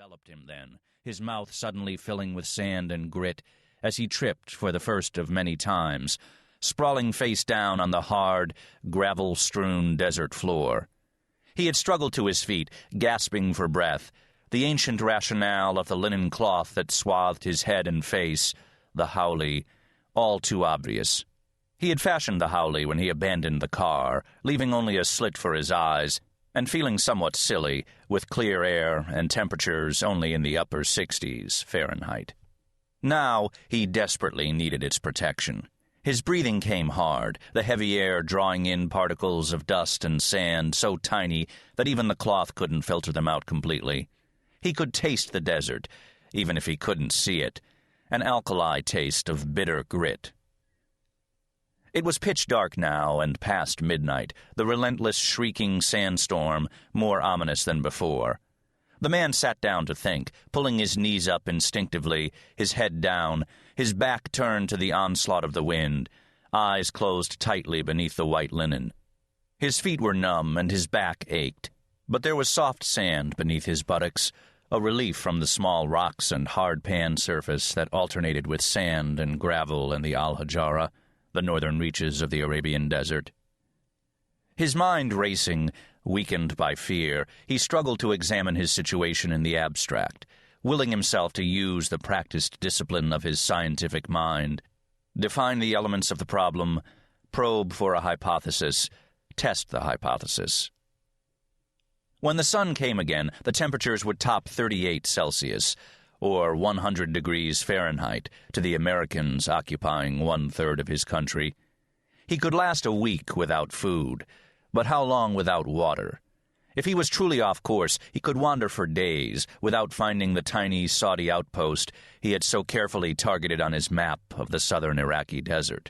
enveloped him then, his mouth suddenly filling with sand and grit, as he tripped for the first of many times, sprawling face down on the hard, gravel-strewn desert floor. He had struggled to his feet, gasping for breath, the ancient rationale of the linen cloth that swathed his head and face, the haole, all too obvious. He had fashioned the haole when he abandoned the car, leaving only a slit for his eyes, and feeling somewhat silly, with clear air and temperatures only in the upper 60s Fahrenheit. Now he desperately needed its protection. His breathing came hard, the heavy air drawing in particles of dust and sand so tiny that even the cloth couldn't filter them out completely. He could taste the desert, even if he couldn't see it, an alkali taste of bitter grit. It was pitch dark now and past midnight, the relentless shrieking sandstorm more ominous than before. The man sat down to think, pulling his knees up instinctively, his head down, his back turned to the onslaught of the wind, eyes closed tightly beneath the white linen. His feet were numb and his back ached, but there was soft sand beneath his buttocks, a relief from the small rocks and hard pan surface that alternated with sand and gravel in the Al-Hajara, the northern reaches of the Arabian desert. His mind racing, weakened by fear, he struggled to examine his situation in the abstract, willing himself to use the practiced discipline of his scientific mind, define the elements of the problem, probe for a hypothesis, test the hypothesis. When the sun came again, the temperatures would top 38 Celsius, or 100 degrees Fahrenheit, to the Americans occupying 1/3 of his country. He could last a week without food, but how long without water? If he was truly off course, he could wander for days without finding the tiny Saudi outpost he had so carefully targeted on his map of the southern Iraqi desert.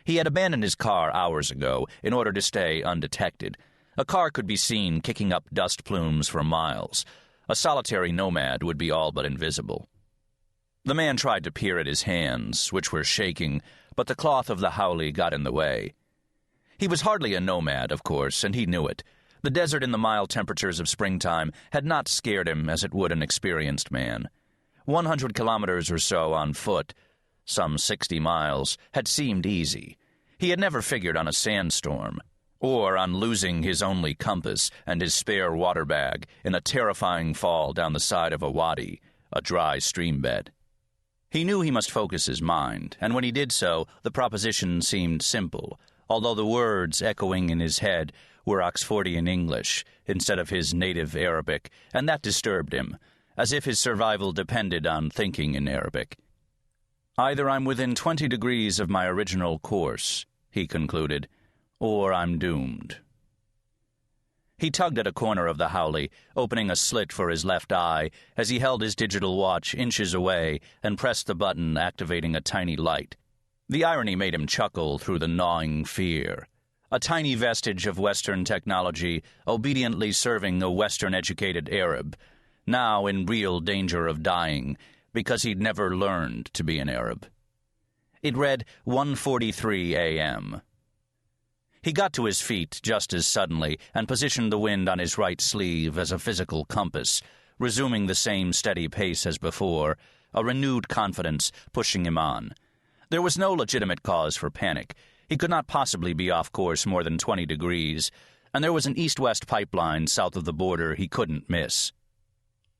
He had abandoned his car hours ago in order to stay undetected. A car could be seen kicking up dust plumes for miles. A solitary nomad would be all but invisible. The man tried to peer at his hands, which were shaking, but the cloth of the haole got in the way. He was hardly a nomad, of course, and he knew it. The desert in the mild temperatures of springtime had not scared him as it would an experienced man. 100 kilometers or so on foot, some 60 miles, had seemed easy. He had never figured on a sandstorm, or on losing his only compass and his spare water bag in a terrifying fall down the side of a wadi, a dry stream bed. He knew he must focus his mind, and when he did so, the proposition seemed simple, although the words echoing in his head were Oxfordian English instead of his native Arabic, and that disturbed him, as if his survival depended on thinking in Arabic. "Either I'm within 20 degrees of my original course," he concluded, "or I'm doomed." He tugged at a corner of the haole, opening a slit for his left eye as he held his digital watch inches away and pressed the button activating a tiny light. The irony made him chuckle through the gnawing fear. A tiny vestige of Western technology obediently serving a Western-educated Arab, now in real danger of dying because he'd never learned to be an Arab. It read 1:43 a.m. He got to his feet just as suddenly and positioned the wind on his right sleeve as a physical compass, resuming the same steady pace as before, a renewed confidence pushing him on. There was no legitimate cause for panic. He could not possibly be off course more than 20 degrees, and there was an east-west pipeline south of the border he couldn't miss.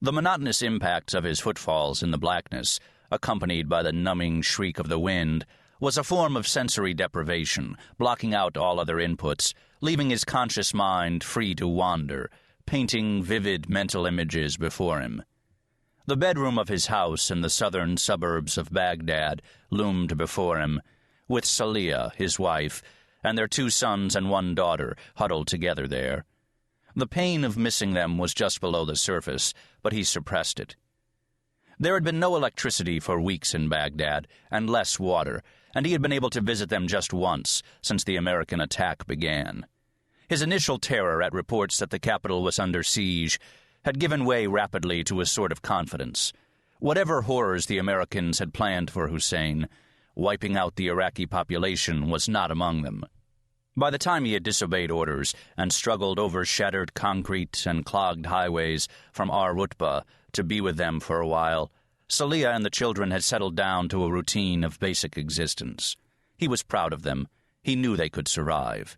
The monotonous impacts of his footfalls in the blackness, accompanied by the numbing shriek of the wind, was a form of sensory deprivation, blocking out all other inputs, leaving his conscious mind free to wander, painting vivid mental images before him. The bedroom of his house in the southern suburbs of Baghdad loomed before him, with Salih, his wife, and their 2 sons and 1 daughter huddled together there. The pain of missing them was just below the surface, but he suppressed it. There had been no electricity for weeks in Baghdad, and less water, and he had been able to visit them just once since the American attack began. His initial terror at reports that the capital was under siege had given way rapidly to a sort of confidence. Whatever horrors the Americans had planned for Hussein, wiping out the Iraqi population was not among them. By the time he had disobeyed orders and struggled over shattered concrete and clogged highways from Ar-Rutba to be with them for a while, Salih and the children had settled down to a routine of basic existence. He was proud of them. He knew they could survive.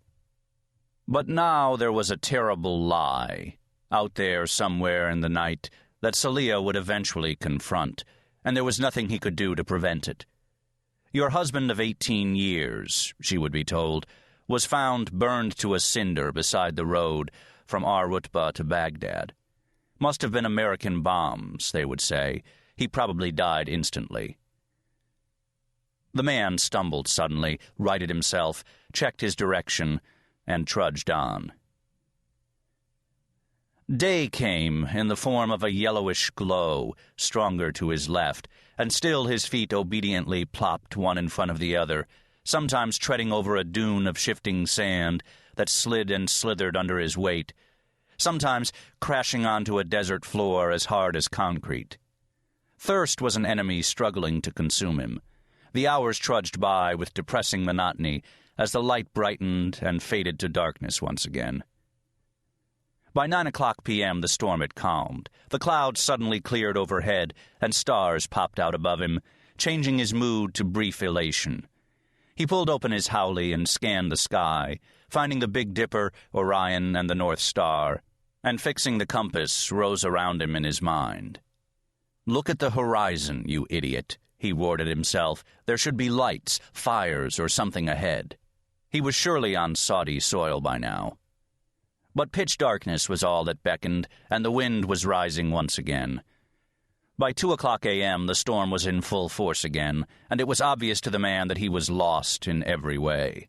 But now there was a terrible lie, out there somewhere in the night, that Salih would eventually confront, and there was nothing he could do to prevent it. Your husband of 18 years, she would be told, was found burned to a cinder beside the road from Ar-Rutba to Baghdad. Must have been American bombs, they would say. He probably died instantly. The man stumbled suddenly, righted himself, checked his direction, and trudged on. Day came in the form of a yellowish glow, stronger to his left, and still his feet obediently plopped one in front of the other, sometimes treading over a dune of shifting sand that slid and slithered under his weight, sometimes crashing onto a desert floor as hard as concrete. Thirst was an enemy struggling to consume him. The hours trudged by with depressing monotony as the light brightened and faded to darkness once again. By 9:00 p.m. the storm had calmed. The clouds suddenly cleared overhead, and stars popped out above him, changing his mood to brief elation. He pulled open his Howley and scanned the sky, finding the Big Dipper, Orion, and the North Star, and fixing the compass rose around him in his mind. "Look at the horizon, you idiot," he roared at himself. There should be lights, fires, or something ahead. He was surely on Saudi soil by now. But pitch darkness was all that beckoned, and the wind was rising once again. By 2:00 a.m. the storm was in full force again, and it was obvious to the man that he was lost in every way.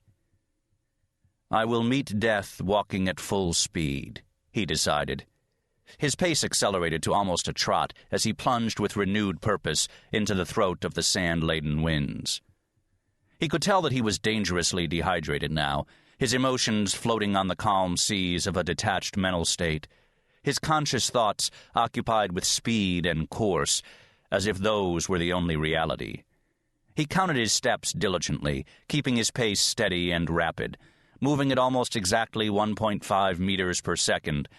"I will meet death walking at full speed," he decided. His pace accelerated to almost a trot as he plunged with renewed purpose into the throat of the sand-laden winds. He could tell that he was dangerously dehydrated now, his emotions floating on the calm seas of a detached mental state, his conscious thoughts occupied with speed and course, as if those were the only reality. He counted his steps diligently, keeping his pace steady and rapid, moving at almost exactly 1.5 meters per second,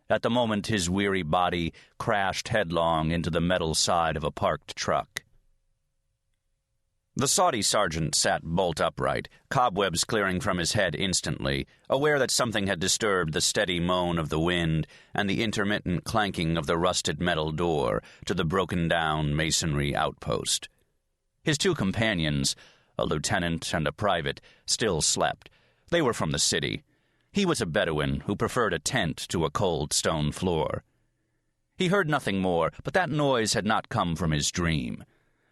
at the moment his weary body crashed headlong into the metal side of a parked truck. The Saudi sergeant sat bolt upright, cobwebs clearing from his head instantly, aware that something had disturbed the steady moan of the wind and the intermittent clanking of the rusted metal door to the broken-down masonry outpost. His two companions, a lieutenant and a private, still slept. They were from the city. He was a Bedouin who preferred a tent to a cold stone floor. He heard nothing more, but that noise had not come from his dream.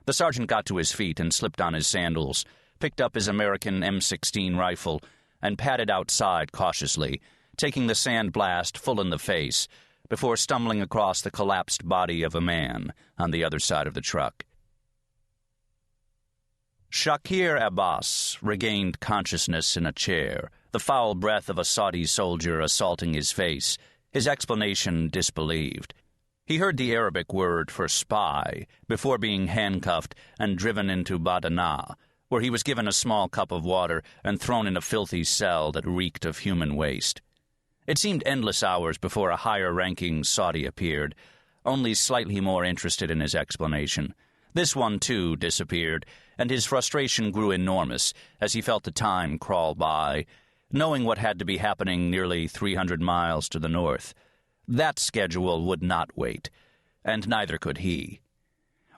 The sergeant got to his feet and slipped on his sandals, picked up his American M16 rifle, and padded outside cautiously, taking the sandblast full in the face, before stumbling across the collapsed body of a man on the other side of the truck. Shakir Abbas regained consciousness in a chair, the foul breath of a Saudi soldier assaulting his face, his explanation disbelieved. He heard the Arabic word for spy before being handcuffed and driven into Badana, where he was given a small cup of water and thrown in a filthy cell that reeked of human waste. It seemed endless hours before a higher-ranking Saudi appeared, only slightly more interested in his explanation. This one, too, disappeared, and his frustration grew enormous as he felt the time crawl by, knowing what had to be happening nearly 300 miles to the north. That schedule would not wait, and neither could he.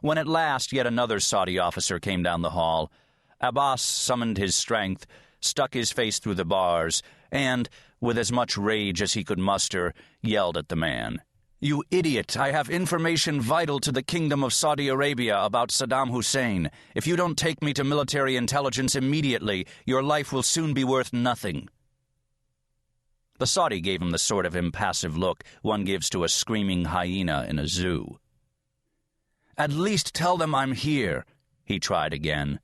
When at last yet another Saudi officer came down the hall, Abbas summoned his strength, stuck his face through the bars, and, with as much rage as he could muster, yelled at the man. "You idiot! I have information vital to the Kingdom of Saudi Arabia about Saddam Hussein. If you don't take me to military intelligence immediately, your life will soon be worth nothing." The Saudi gave him the sort of impassive look one gives to a screaming hyena in a zoo. "At least tell them I'm here," he tried again.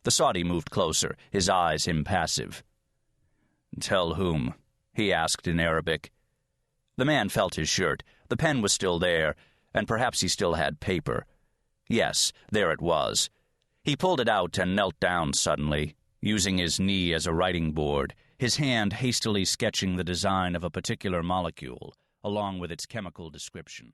The Saudi moved closer, his eyes impassive. "Tell whom?" he asked in Arabic. The man felt his shirt. The pen was still there, and perhaps he still had paper. Yes, there it was. He pulled it out and knelt down suddenly. using his knee as a writing board, his hand hastily sketching the design of a particular molecule, along with its chemical description.